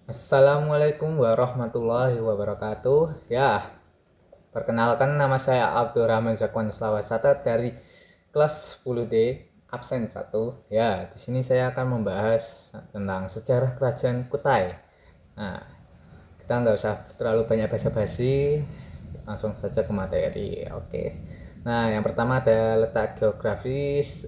Assalamualaikum warahmatullahi wabarakatuh. Ya, perkenalkan nama saya Abdurrahman Zakwan Slawasata dari kelas 10D absen 1. Ya, di sini saya akan membahas tentang sejarah kerajaan Kutai. Nah, kita nggak usah terlalu banyak basa-basi, langsung saja ke materi. Oke. Nah, yang pertama ada letak geografis,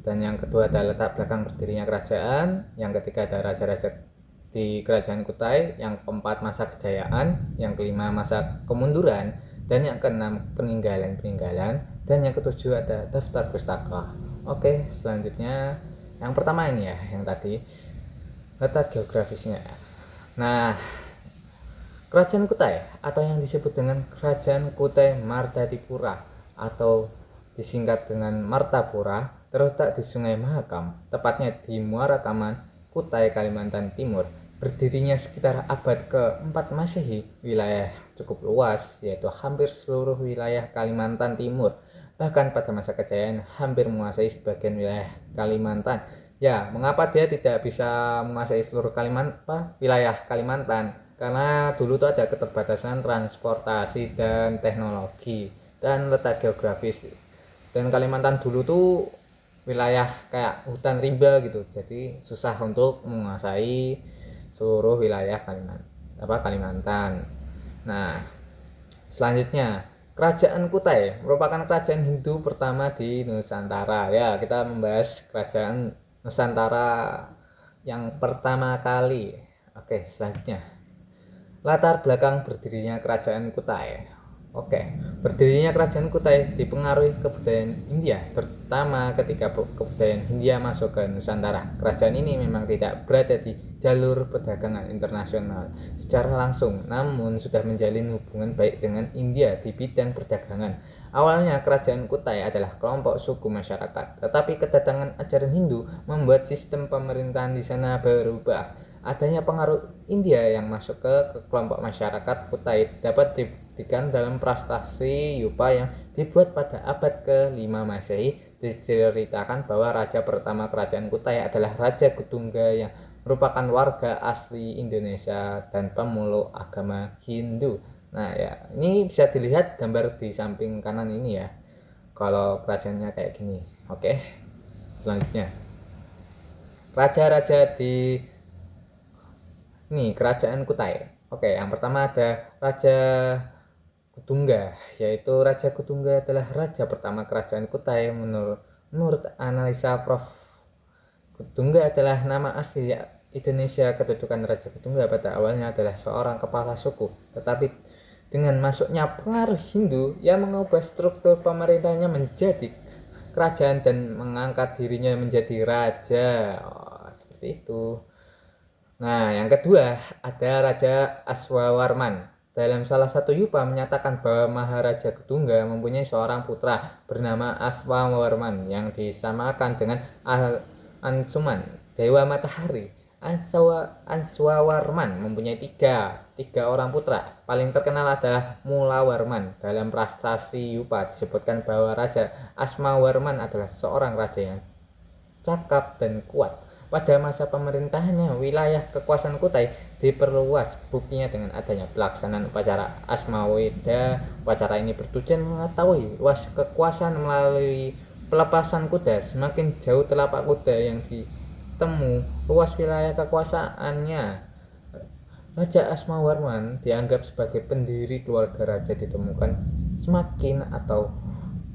dan yang kedua ada letak belakang berdirinya kerajaan, yang ketiga ada raja-raja di kerajaan Kutai, yang keempat masa kejayaan, yang kelima masa kemunduran, dan yang keenam peninggalan-peninggalan, dan yang ketujuh ada daftar pustaka. Oke, selanjutnya yang pertama ini ya, yang tadi letak geografisnya. Nah, kerajaan Kutai atau yang disebut dengan Kerajaan Kutai Martadipura atau disingkat dengan Martapura terletak di Sungai Mahakam, tepatnya di Muara Taman, Kutai, Kalimantan Timur. Berdirinya sekitar abad ke-4 Masehi, wilayah cukup luas, yaitu hampir seluruh wilayah Kalimantan Timur. Bahkan pada masa kejayaan hampir menguasai sebagian wilayah Kalimantan. Ya, mengapa dia tidak bisa menguasai seluruh wilayah Kalimantan? Karena dulu tuh ada keterbatasan transportasi dan teknologi dan letak geografis. Dan Kalimantan dulu tuh wilayah kayak hutan rimba gitu, jadi susah untuk menguasai seluruh wilayah Kalimantan. Nah, selanjutnya Kerajaan Kutai merupakan kerajaan Hindu pertama di Nusantara. Ya, kita membahas kerajaan Nusantara yang pertama kali. Oke, selanjutnya latar belakang berdirinya kerajaan Kutai. Oke, berdirinya kerajaan Kutai dipengaruhi kebudayaan India, terutama ketika kebudayaan Hindia masuk ke Nusantara. Kerajaan ini memang tidak berada di jalur perdagangan internasional secara langsung, namun sudah menjalin hubungan baik dengan India di bidang perdagangan. Awalnya kerajaan Kutai adalah kelompok suku masyarakat, tetapi kedatangan ajaran Hindu membuat sistem pemerintahan di sana berubah. Adanya pengaruh India yang masuk ke kelompok masyarakat Kutai dapat dibuktikan dalam prestasi Yupa yang dibuat pada abad ke-5 Masehi. Diceritakan bahwa raja pertama kerajaan Kutai adalah Raja Kutungga yang merupakan warga asli Indonesia dan pemeluk agama Hindu. Nah ya, ini bisa dilihat gambar di samping kanan ini ya, kalau kerajaannya kayak gini. Oke, selanjutnya raja-raja di ini kerajaan Kutai. Oke, yang pertama ada Raja Kutungga, yaitu Raja Kutungga adalah raja pertama kerajaan Kutai. Menurut analisa Prof. Kutungga adalah nama asli Indonesia. Kedudukan Raja Kutungga pada awalnya adalah seorang kepala suku, tetapi dengan masuknya pengaruh Hindu yang mengubah struktur pemerintahnya menjadi kerajaan dan mengangkat dirinya menjadi raja. Oh, seperti itu. Nah, yang kedua ada Raja Aswawarman. Dalam salah satu yupa menyatakan bahwa Maharaja Kedungga mempunyai seorang putra bernama Aswawarman yang disamakan dengan Ansuman, Dewa Matahari. Answawarman mempunyai tiga orang putra. Paling terkenal adalah Mulawarman. Dalam prasasti yupa disebutkan bahwa Raja Aswawarman adalah seorang raja yang cakap dan kuat. Pada masa pemerintahannya, wilayah kekuasaan Kutai diperluas. Buktinya dengan adanya pelaksanaan upacara Asmaweda. Upacara ini bertujuan mengetahui luas kekuasaan melalui pelepasan kuda. Semakin jauh telapak kuda yang ditemu, luas wilayah kekuasaannya. Raja Asmawarman dianggap sebagai pendiri keluarga raja ditemukan semakin atau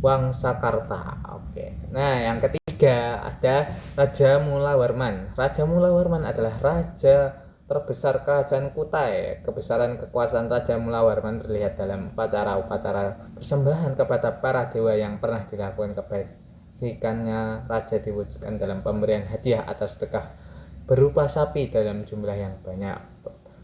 Wangsakarta. Oke. Nah, yang ketiga ada Raja Mulawarman. Raja Mulawarman adalah raja terbesar kerajaan Kutai. Kebesaran kekuasaan Raja Mulawarman terlihat dalam upacara-upacara persembahan kepada para dewa yang pernah dilakukan. Kebajikannya raja diwujudkan dalam pemberian hadiah atas sedekah berupa sapi dalam jumlah yang banyak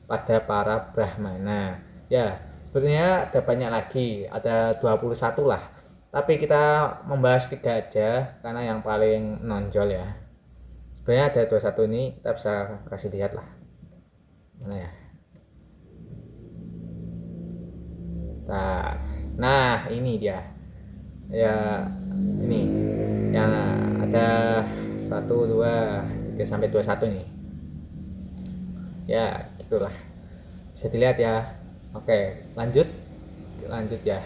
pada para Brahmana. Ya, sebenarnya ada banyak lagi, ada 21 lah. Tapi kita membahas 3 aja karena yang paling menonjol ya. Sebenarnya ada 21 ini kita bisa kasih lihat lah. Mana ya? Nah, ini dia. Ya, ini. Yang ada 1, 2, 3 sampai 21 nih. Ya, gitulah. Bisa dilihat ya. Oke, lanjut. Lanjut ya.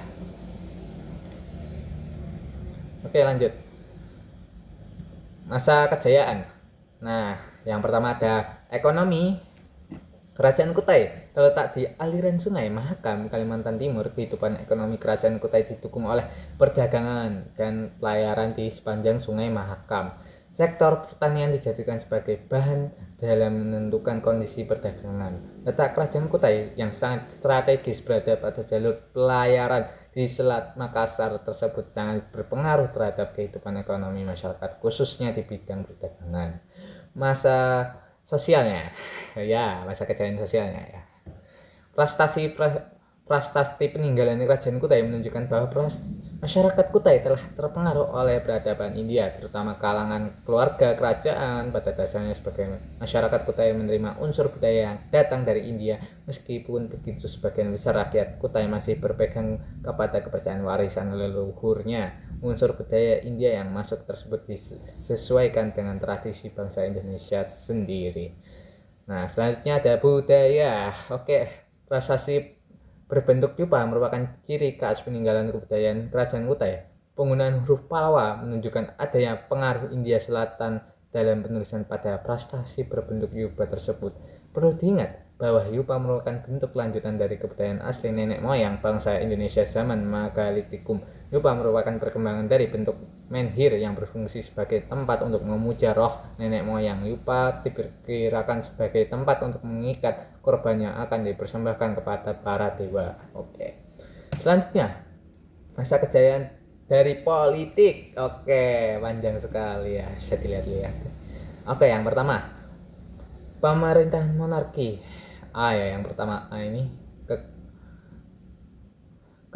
Oke, lanjut. Masa kejayaan. Nah, yang pertama ada ekonomi. Kerajaan Kutai terletak di aliran Sungai Mahakam, Kalimantan Timur. Kehidupan ekonomi Kerajaan Kutai didukung oleh perdagangan dan pelayaran di sepanjang Sungai Mahakam. Sektor pertanian dijadikan sebagai bahan dalam menentukan kondisi perdagangan. Letak Kerajaan Kutai yang sangat strategis berada pada jalur pelayaran di Selat Makassar tersebut sangat berpengaruh terhadap kehidupan ekonomi masyarakat, khususnya di bidang perdagangan. Masa sosialnya, ya, masa kejayaan sosialnya ya. Prasasti peninggalan Kerajaan Kutai menunjukkan bahwa masyarakat Kutai telah terpengaruh oleh peradaban India, terutama kalangan keluarga kerajaan. Pada dasarnya sebagai masyarakat Kutai menerima unsur budaya yang datang dari India. Meskipun begitu, sebagian besar rakyat Kutai masih berpegang kepada kepercayaan warisan leluhurnya. Unsur budaya India yang masuk tersebut disesuaikan dengan tradisi bangsa Indonesia sendiri. Nah, selanjutnya ada budaya. Oke, prasasti berbentuk yupa merupakan ciri khas peninggalan kebudayaan Kerajaan Kutai. Penggunaan huruf Pallawa menunjukkan adanya pengaruh India Selatan dalam penulisan pada prasasti berbentuk yupa tersebut. Perlu diingat bahwa yupa merupakan bentuk lanjutan dari kebudayaan asli nenek moyang bangsa Indonesia zaman Megalitikum. Yupa merupakan perkembangan dari bentuk menhir yang berfungsi sebagai tempat untuk memuja roh nenek moyang. Yupa diperkirakan sebagai tempat untuk mengikat korban yang akan dipersembahkan kepada para dewa. Oke. Selanjutnya, masa kejayaan dari politik. Oke, panjang sekali ya, bisa dilihat-lihat. Oke, yang pertama, pemerintahan monarki. Yang pertama ini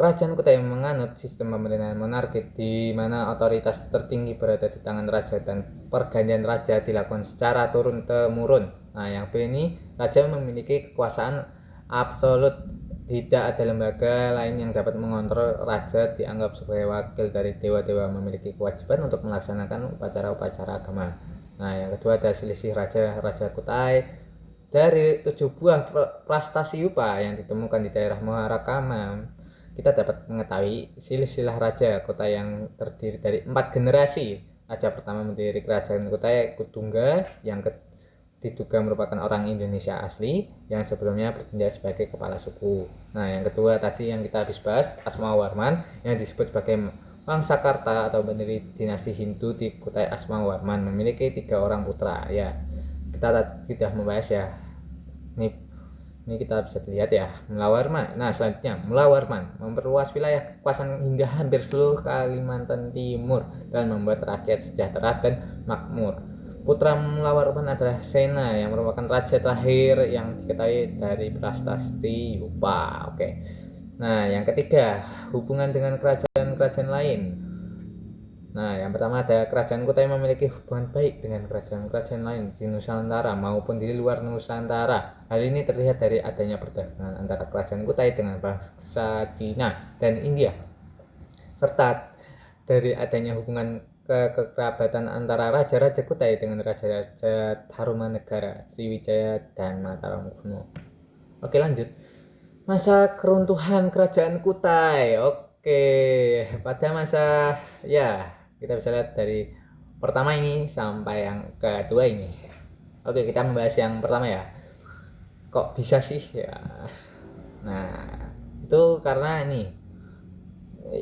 Kerajaan Kutai menganut sistem pemerintahan monarki di mana otoritas tertinggi berada di tangan raja dan pergantian raja dilakukan secara turun-temurun. Nah, yang B ini, raja memiliki kekuasaan absolut. Tidak ada lembaga lain yang dapat mengontrol raja, dianggap sebagai wakil dari dewa-dewa, memiliki kewajiban untuk melaksanakan upacara-upacara agama. Nah, yang kedua ada selisih Raja Kutai. Dari 7 buah prastasi yupa yang ditemukan di daerah Muarakama, kita dapat mengetahui silsilah Raja Kutai yang terdiri dari 4 generasi. Raja pertama mendiri Kerajaan Kutai, Kudungga, yang diduga merupakan orang Indonesia asli yang sebelumnya bertindak sebagai kepala suku. Nah, yang kedua tadi yang kita habis bahas, Asmawarman, yang disebut sebagai Wangsakarta atau pendiri dinasti Hindu di Kutai. Asmawarman memiliki 3 orang putra. Ya, kita sudah membahas ya. Ini kita bisa lihat ya, Mulawarman. Nah, selanjutnya Mulawarman memperluas wilayah kekuasaan hingga hampir seluruh Kalimantan Timur dan membuat rakyat sejahtera dan makmur. Putra Mulawarman adalah Sena yang merupakan raja terakhir yang diketahui dari prasasti yupa. Oke. Nah, yang ketiga, hubungan dengan kerajaan-kerajaan lain. Nah, yang pertama ada Kerajaan Kutai memiliki hubungan baik dengan kerajaan-kerajaan lain di Nusantara maupun di luar Nusantara. Hal ini terlihat dari adanya perdagangan antara Kerajaan Kutai dengan bangsa Cina dan India, serta dari adanya hubungan kekerabatan antara Raja-Raja Kutai dengan Raja-Raja Tarumanegara, Sriwijaya, dan Mataram Kuno. Oke, lanjut. Masa keruntuhan Kerajaan Kutai. Oke, pada masa kita bisa lihat dari pertama ini sampai yang kedua ini. Oke, kita membahas yang pertama ya. Kok bisa sih ya? Nah, itu karena ini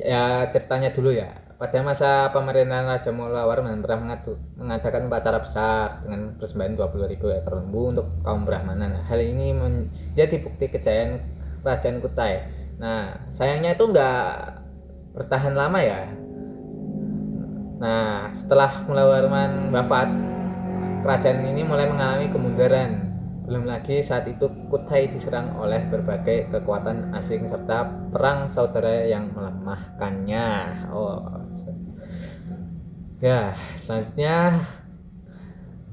ya, ceritanya dulu ya. Pada masa pemerintahan Raja Mulawarman pernah mengadakan upacara besar dengan persembahan 20.000 ekor lembu untuk kaum Brahmana. Nah, hal ini menjadi bukti kejayaan Kerajaan Kutai. Nah, sayangnya itu nggak bertahan lama ya. Nah, setelah Mulawarman wafat, kerajaan ini mulai mengalami kemunduran. Belum lagi saat itu Kutai diserang oleh berbagai kekuatan asing serta perang saudara yang melemahkannya. Ya, selanjutnya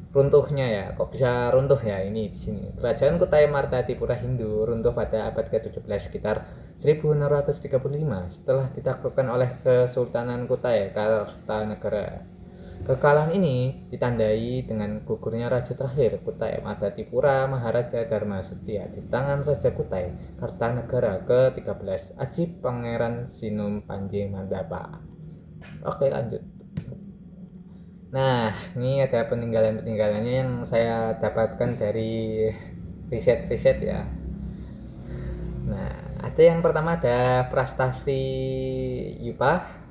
runtuhnya ya. Kok bisa runtuh ya ini di sini. Kerajaan Kutai Martadipura Hindu runtuh pada abad ke-17 sekitar 1635 setelah ditaklukkan oleh Kesultanan Kutai Kartanegara. Kekalahan ini ditandai dengan gugurnya raja terakhir Kutai Madatipura Maharaja Dharma Setia di tangan Raja Kutai Kartanegara ke-13 Aji Pangeran Sinum Panji Mandapa. Oke, lanjut. Nah, ini ada peninggalan-peninggalannya yang saya dapatkan dari riset-riset ya. Nah, ada yang pertama ada prastasi Yupa,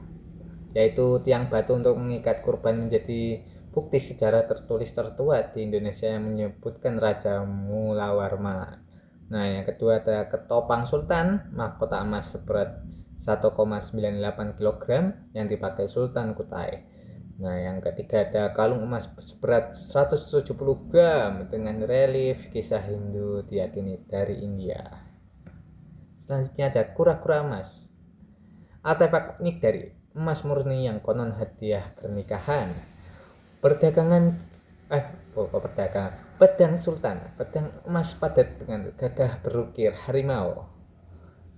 yaitu tiang batu untuk mengikat kurban menjadi bukti sejarah tertulis tertua di Indonesia yang menyebutkan Raja Mulawarma. Nah, yang kedua ada ketopang Sultan, mahkota emas seberat 1,98 kg yang dipakai Sultan Kutai. Nah, yang ketiga ada kalung emas seberat 170 gram dengan relief kisah Hindu diyakini dari India. Selanjutnya ada kura-kura emas, artefak unik dari emas murni yang konon hadiah pernikahan. Perdagangan pedang Sultan, pedang emas padat dengan gagah berukir harimau.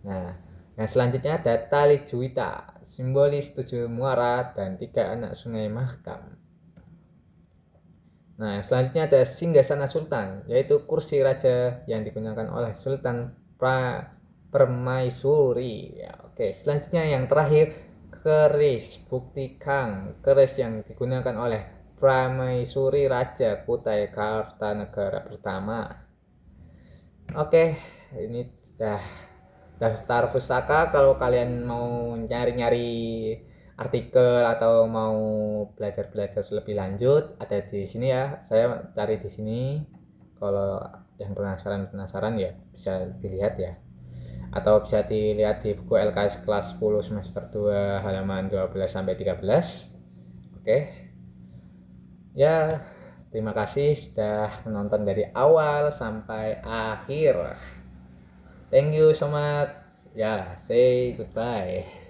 Nah, yang selanjutnya ada tali juwita, simbolis 7 muara dan 3 anak sungai Mahakam. Nah, selanjutnya ada singgasana Sultan, yaitu kursi raja yang digunakan oleh Sultan Permaisuri. Ya, oke, selanjutnya yang terakhir keris bukti Kang, keris yang digunakan oleh Permaisuri Raja Kutai Kartanegara pertama. Oke, ini sudah daftar pustaka. Kalau kalian mau nyari-nyari artikel atau mau belajar-belajar lebih lanjut, ada di sini ya. Saya cari di sini. Kalau yang penasaran ya bisa dilihat ya. Atau bisa dilihat di buku LKS kelas 10 semester 2 halaman 12 sampai 13. Oke. Ya, terima kasih sudah menonton dari awal sampai akhir. Thank you so much. Ya, say goodbye.